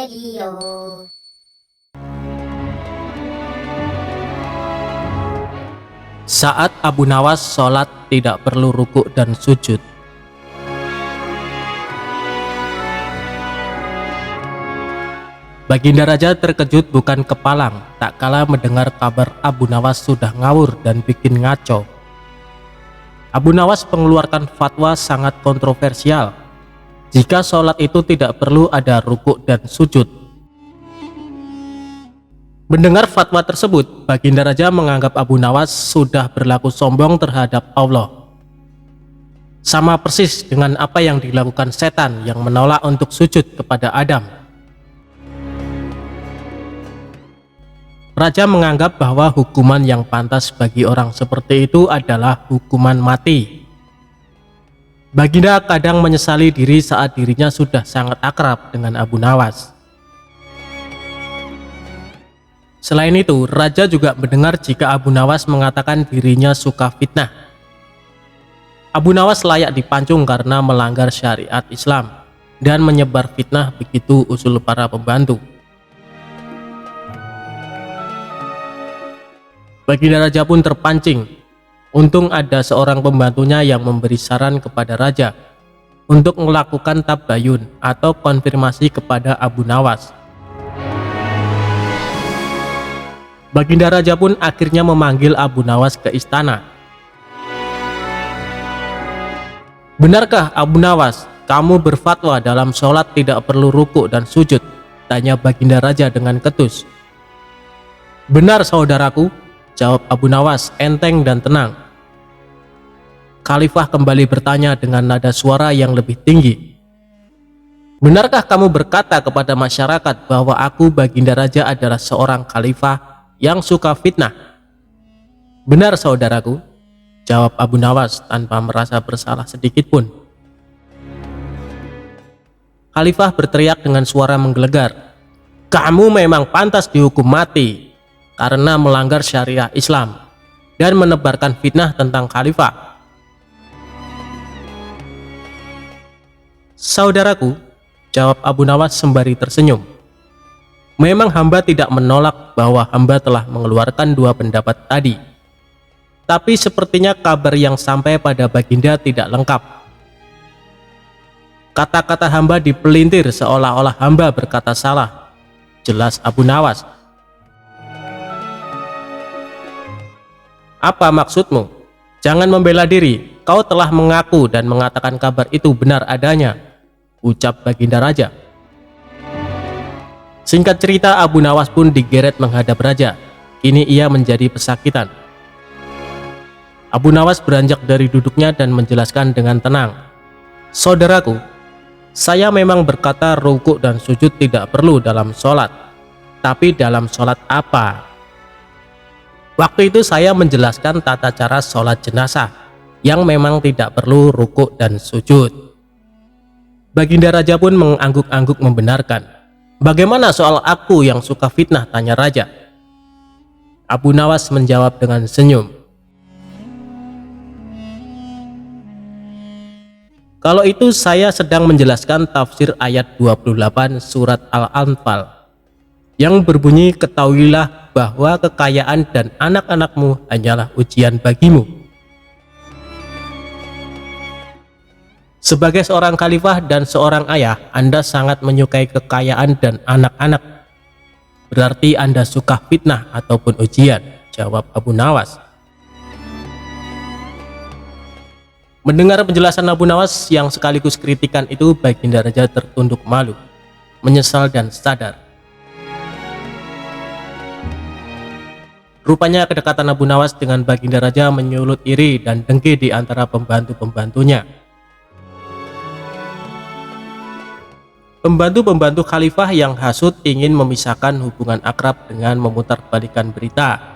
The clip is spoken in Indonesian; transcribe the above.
Radio. Saat Abu Nawas sholat tidak perlu rukuk dan sujud. Baginda Raja terkejut bukan kepalang tak kala mendengar kabar Abu Nawas sudah ngawur dan bikin ngaco. Abu Nawas mengeluarkan fatwa sangat kontroversial. Jika sholat itu tidak perlu ada rukuk dan sujud. Mendengar fatwa tersebut, Baginda Raja menganggap Abu Nawas sudah berlaku sombong terhadap Allah. Sama persis dengan apa yang dilakukan setan yang menolak untuk sujud kepada Adam. Raja menganggap bahwa hukuman yang pantas bagi orang seperti itu adalah hukuman mati. Baginda kadang menyesali diri saat dirinya sudah sangat akrab dengan Abu Nawas. Selain itu, Raja juga mendengar jika Abu Nawas mengatakan dirinya suka fitnah. Abu Nawas layak dipancung karena melanggar syariat Islam dan menyebar fitnah, begitu usul para pembantu. Baginda Raja pun terpancing. Untung ada seorang pembantunya yang memberi saran kepada Raja untuk melakukan tabayun atau konfirmasi kepada Abu Nawas. Baginda Raja pun akhirnya memanggil Abu Nawas ke istana. "Benarkah Abu Nawas, kamu berfatwa dalam sholat tidak perlu rukuk dan sujud?" tanya Baginda Raja dengan ketus. "Benar saudaraku," jawab Abu Nawas enteng dan tenang. Khalifah kembali bertanya dengan nada suara yang lebih tinggi. "Benarkah kamu berkata kepada masyarakat bahwa aku Baginda Raja adalah seorang khalifah yang suka fitnah?" "Benar saudaraku," jawab Abu Nawas tanpa merasa bersalah sedikit pun. Khalifah berteriak dengan suara menggelegar, "Kamu memang pantas dihukum mati karena melanggar syariah Islam dan menebarkan fitnah tentang khalifah." "Saudaraku," jawab Abu Nawas sembari tersenyum, "memang hamba tidak menolak bahwa hamba telah mengeluarkan dua pendapat tadi. Tapi sepertinya kabar yang sampai pada Baginda tidak lengkap. Kata-kata hamba dipelintir seolah-olah hamba berkata salah," jelas Abu Nawas. "Apa maksudmu? Jangan membela diri, kau telah mengaku dan mengatakan kabar itu benar adanya," ucap Baginda Raja. Singkat cerita, Abu Nawas pun digeret menghadap Raja. Kini ia menjadi pesakitan. Abu Nawas beranjak dari duduknya dan menjelaskan dengan tenang, "Saudaraku, saya memang berkata rukuk dan sujud tidak perlu dalam sholat. Tapi dalam sholat apa? Waktu itu saya menjelaskan tata cara sholat jenazah yang memang tidak perlu rukuk dan sujud." Baginda Raja pun mengangguk-angguk membenarkan. "Bagaimana soal aku yang suka fitnah?" tanya Raja. Abu Nawas menjawab dengan senyum, "Kalau itu saya sedang menjelaskan tafsir ayat 28 surat Al-Anfal yang berbunyi, ketahuilah bahwa kekayaan dan anak-anakmu hanyalah ujian bagimu." Sebagai seorang khalifah dan seorang ayah, Anda sangat menyukai kekayaan dan anak-anak. Berarti Anda suka fitnah ataupun ujian, jawab Abu Nawas. Mendengar penjelasan Abu Nawas yang sekaligus kritikan itu, Baginda Raja tertunduk malu, menyesal dan sadar. Rupanya kedekatan Abu Nawas dengan Baginda Raja menyulut iri dan dengki di antara pembantu-pembantunya. Pembantu-pembantu khalifah yang hasut ingin memisahkan hubungan akrab dengan memutarbalikkan berita.